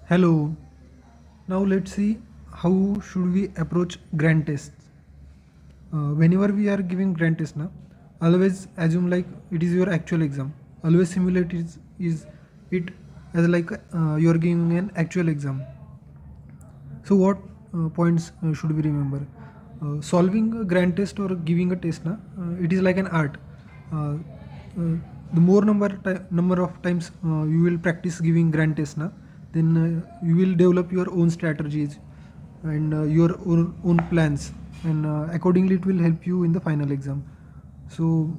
Hello. Now let's see how should we approach grand tests. Whenever we are giving grand test now, always assume like it is your actual exam. Always simulate is it as like you are giving an actual exam. So what points should we remember? Solving a grand test or giving a test na, it is like an art. Uh, uh, the more number of times you will practice giving grand test na, then you will develop your own strategies and your own plans, and accordingly it will help you in the final exam. So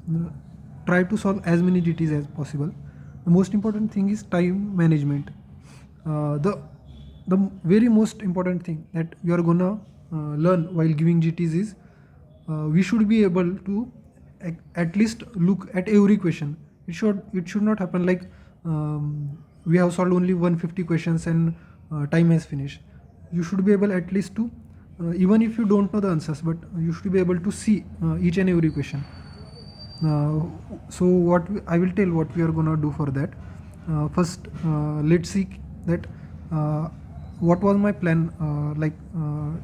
try to solve as many GTs as possible. The most important thing is time management. The very most important thing that you are gonna learn while giving GTs is we should be able to at least look at every question. It should not happen like we have solved only 150 questions and time has finished. You should be able at least to even if you don't know the answers, but you should be able to see each and every question. uh, so I will tell what we are gonna do for that. First, let's see that what was my plan,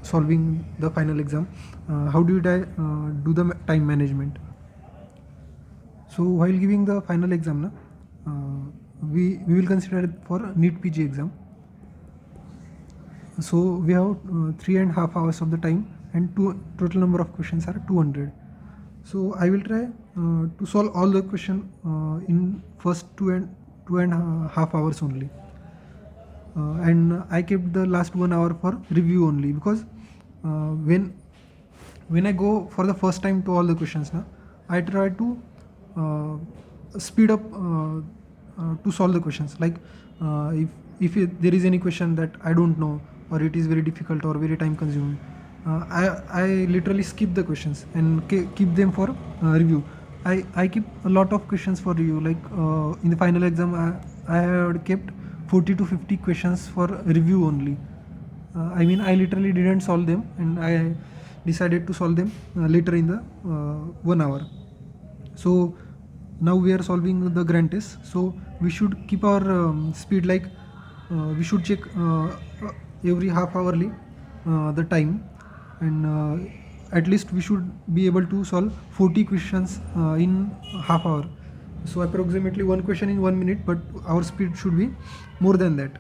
solving the final exam. How did I do the time management? So while giving the final exam, na, we will consider it for NEET PG exam. So we have 3.5 hours of the time, and total number of questions are 200. So I will try to solve all the question in first two and a half hours only, and I kept the last 1 hour for review only, because uh, when when I go for the first time to all the questions now, I try to speed up to solve the questions. Like there is any question that I don't know, or it is very difficult or very time consuming, I literally skip the questions and keep them for review. I keep a lot of questions for review. Like in the final exam, I had kept 40 to 50 questions for review only. I mean, I literally didn't solve them, and I decided to solve them later in the 1 hour. So now we are solving the grand test. So we should keep our speed, like we should check every half hourly the time, and at least we should be able to solve 40 questions in half hour. So approximately one question in 1 minute, but our speed should be more than that.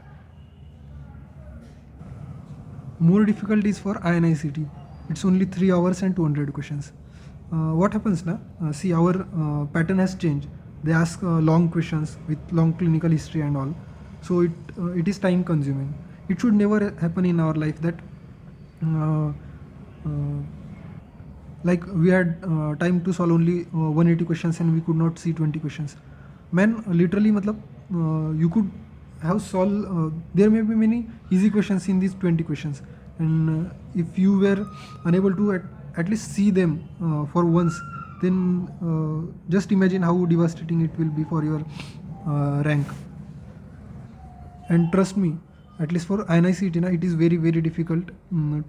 More difficult is for INICT. It's only 3 hours and 200 questions. What happens now? See, our pattern has changed. They ask long questions with long clinical history and all. So it is time consuming. It should never happen in our life that uh, uh, like we had time to solve only 180 questions and we could not see 20 questions. Man, literally matlab, you could have solved there may be many easy questions in these 20 questions, and if you were unable to at least see them for once, then just imagine how devastating it will be for your rank. And trust me, at least for INICET, it is very very difficult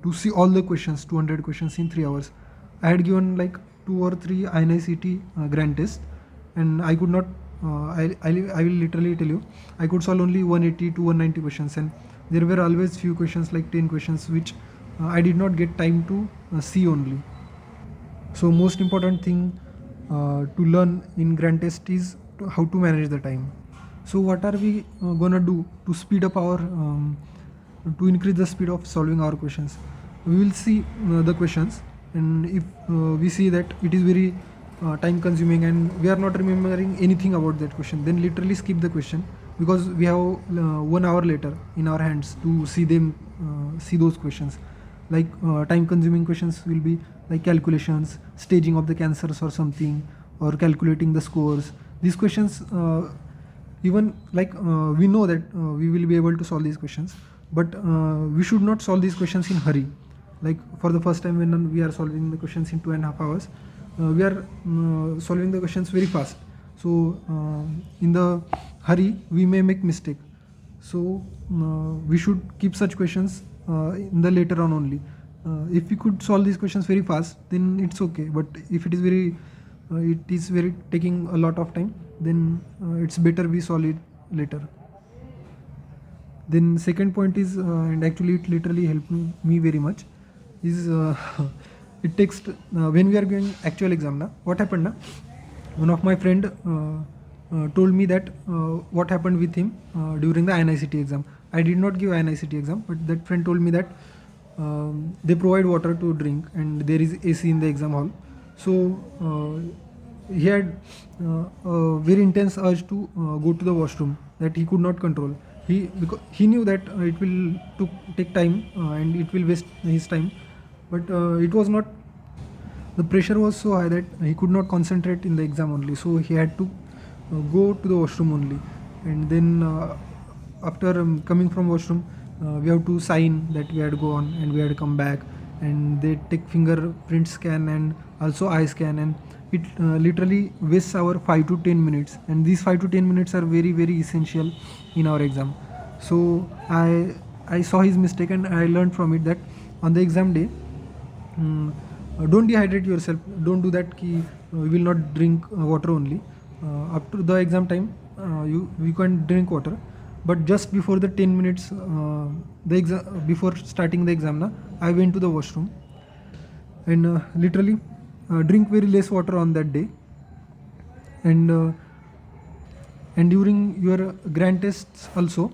to see all the questions, 200 questions in 3 hours. I had given like 2 or 3 INICET grand tests, and I could not. I will literally tell you, I could solve only 180 to 190 questions, and there were always few questions like 10 questions which I did not get time to see only. So most important thing to learn in grand test is how to manage the time. So what are we gonna do to speed up our to increase the speed of solving our questions? We will see the questions, and if we see that it is very time consuming and we are not remembering anything about that question, then literally skip the question, because we have 1 hour later in our hands to see them, see those questions. Like time consuming questions will be like calculations, staging of the cancers or something, or calculating the scores. These questions, even like we know that we will be able to solve these questions, but we should not solve these questions in hurry. Like for the first time when we are solving the questions in 2.5 hours, we are solving the questions very fast. So in the hurry we may make mistake. So we should keep such questions in the later on only. If we could solve these questions very fast, then it's okay, but if it is very taking a lot of time, then it's better we solve it later. Then second point is, and actually it literally helped me very much, is it takes when we are giving actual exam na, what happened na, one of my friend told me that what happened with him during the INICT exam. I did not give INICT exam, but that friend told me that they provide water to drink and there is AC in the exam hall. So he had a very intense urge to go to the washroom that he could not control. Because he knew that it will take time and it will waste his time, but it was not. The pressure was so high that he could not concentrate in the exam only. So he had to go to the washroom only, and then after coming from washroom, we have to sign that we had to go on and we had to come back, and they take fingerprint scan and also eye scan, and it literally wastes our 5 to 10 minutes, and these 5 to 10 minutes are very very essential in our exam. So I saw his mistake and I learned from it that on the exam day, don't dehydrate yourself. Don't do that ki you will not drink water only. Up to the exam time, you can drink water, but just before the 10 minutes, the exam before starting the exam na, I went to the washroom and literally drink very less water on that day. And during your grand tests also,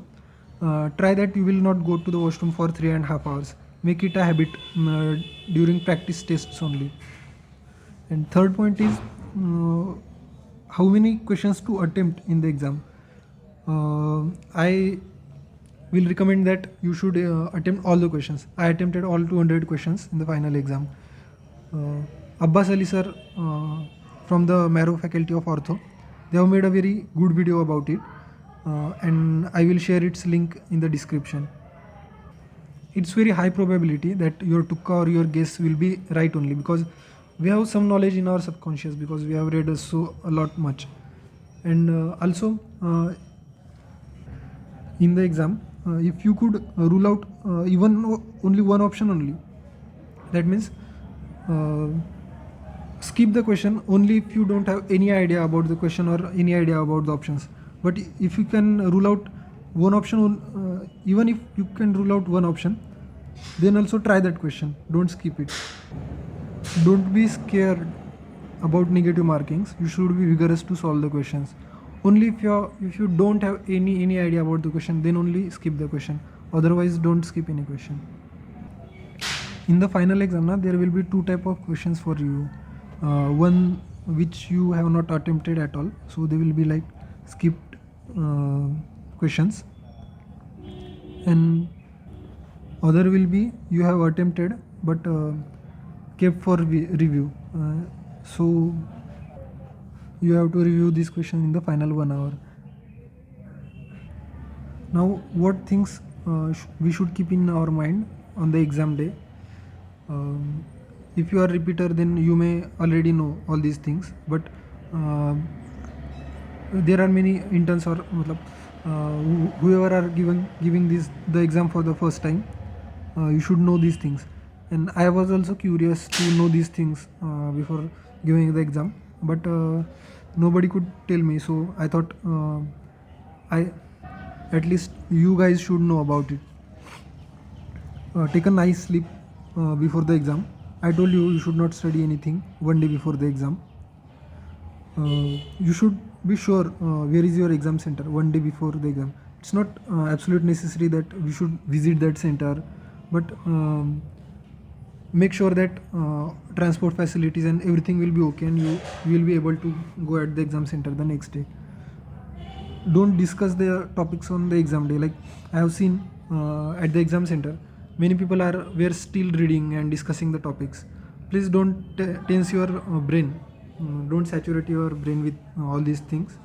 try that you will not go to the washroom for 3.5 hours. Make it a habit during practice tests only. And third point is, how many questions to attempt in the exam. I will recommend that you should attempt all the questions. I attempted all 200 questions in the final exam. Abbas Ali sir from the Marrow faculty of Ortho, they have made a very good video about it, and I will share its link in the description. It's very high probability that your tukka or your guess will be right only, because we have some knowledge in our subconscious because we have read so a lot much. And also in the exam, if you could rule out even only one option only, that means uh, skip the question only if you don't have any idea about the question or any idea about the options. But if you can rule out one option, even if you can rule out one option, then also try that question. Don't skip it. Don't be scared about negative markings. You should be vigorous to solve the questions. Only if you don't have any idea about the question, then only skip the question. Otherwise, don't skip any question. In the final exam, there will be two type of questions for you. One which you have not attempted at all, so they will be like skipped questions, and other will be you have attempted but kept for review. So you have to review this question in the final 1 hour. Now, what things we should keep in our mind on the exam day? If you are repeater, then you may already know all these things, but there are many interns or whoever are giving the exam for the first time. You should know these things, and I was also curious to know these things before giving the exam, but nobody could tell me. So I thought I at least you guys should know about it. Take a nice sleep before the exam. I told you should not study anything one day before the exam. You should be sure where is your exam center one day before the exam. It's not absolute necessary that we should visit that center, but make sure that transport facilities and everything will be okay, and you will be able to go at the exam center the next day. Don't discuss the topics on the exam day. Like I have seen at the exam center, many people were still reading and discussing the topics. Please don't tense your brain. Don't saturate your brain with all these things.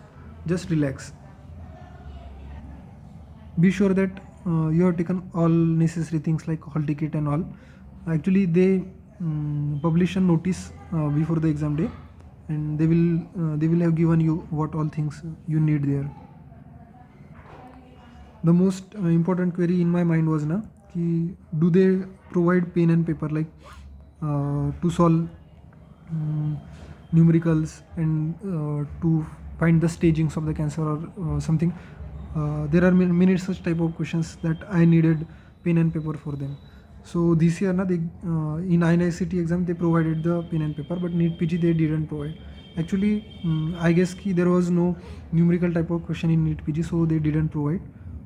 Just relax. Be sure that you have taken all necessary things like hall ticket and all. Actually, they publish a notice before the exam day, and they will have given you what all things you need there. The most important query in my mind was na ki do they provide pen and paper, like to solve numericals and to find the stagings of the cancer or something. There are many such type of questions that I needed pen and paper for them. So this year, they, in INICT exam they provided the pen and paper, but NEET PG they didn't provide. Actually, I guess there was no numerical type of question in NEET PG, so they didn't provide.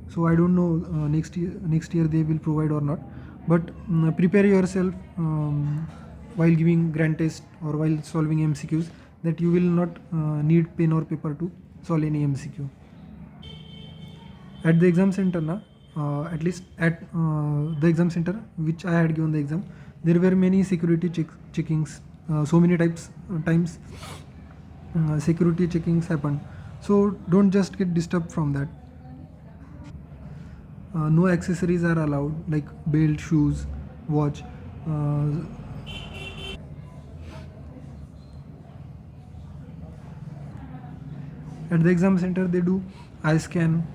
So I don't know next year they will provide or not. But prepare yourself while giving grand test or while solving MCQs, that you will not need pen or paper to solve any MCQ. At the exam center, at least at the exam center which I had given the exam, there were many security checkings. So many times security checkings happen. So don't just get disturbed from that. No accessories are allowed, like belt, shoes, watch. At the exam center, they do eye scan,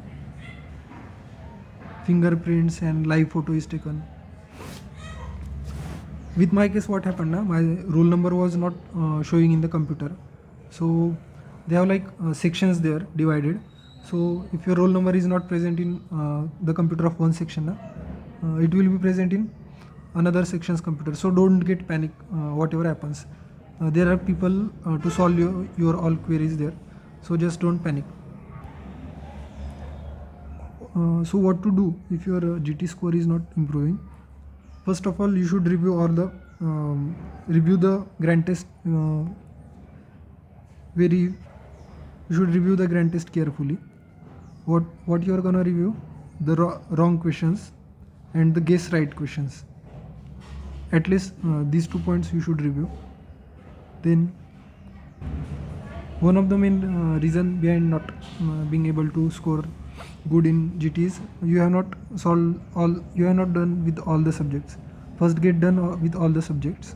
fingerprints, and live photo is taken. With my case, what happened now, my roll number was not showing in the computer. So they have like sections there divided. So if your roll number is not present in the computer of one section, it will be present in another section's computer. So don't get panic whatever happens. There are people to solve your all queries there. So just don't panic. So what to do if your GT score is not improving? First of all, you should review all the review the grand test you should review the grand test carefully. What you are gonna review? The wrong questions and the guess right questions. At least these 2 points you should review. Then one of the main reason behind not being able to score good in GT is you have not done with all the subjects. First get done with all the subjects,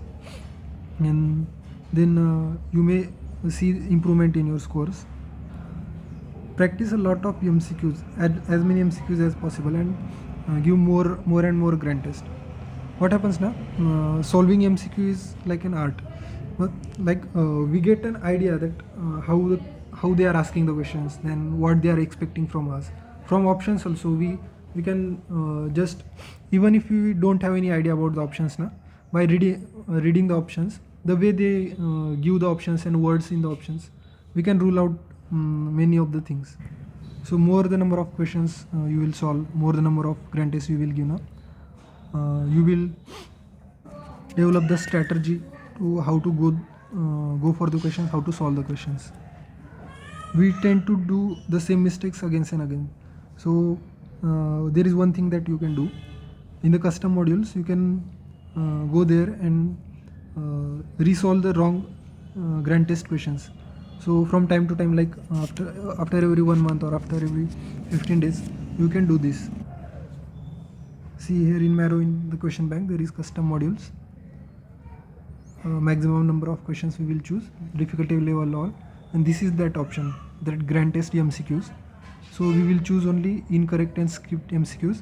and then you may see improvement in your scores. Practice a lot of MCQs, add as many MCQs as possible, and give more and more grand test. What happens now? Solving MCQ is like an art. But like we get an idea that how they are asking the questions, then what they are expecting from us. From options also, we can just, even if we don't have any idea about the options now, by reading the options, the way they give the options and words in the options, we can rule out many of the things. So more the number of questions you will solve, more the number of grand tests you will give now, you will develop the strategy to how to go for the questions, how to solve the questions. We tend to do the same mistakes again and again. So there is one thing that you can do in the custom modules. You can go there and resolve the wrong grand test questions. So from time to time, like after every 1 month or after every 15 days, you can do this. See here in Marrow, in the question bank, there is custom modules. Maximum number of questions we will choose, difficulty level all, and this is that option, that grand test MCQs. So we will choose only incorrect and skipped MCQs,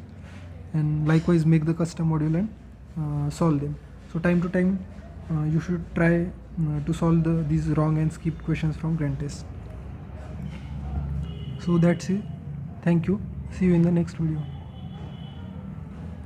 and likewise make the custom module and solve them. So time to time you should try to solve these wrong and skipped questions from grand test. So that's it. Thank you. See you in the next video.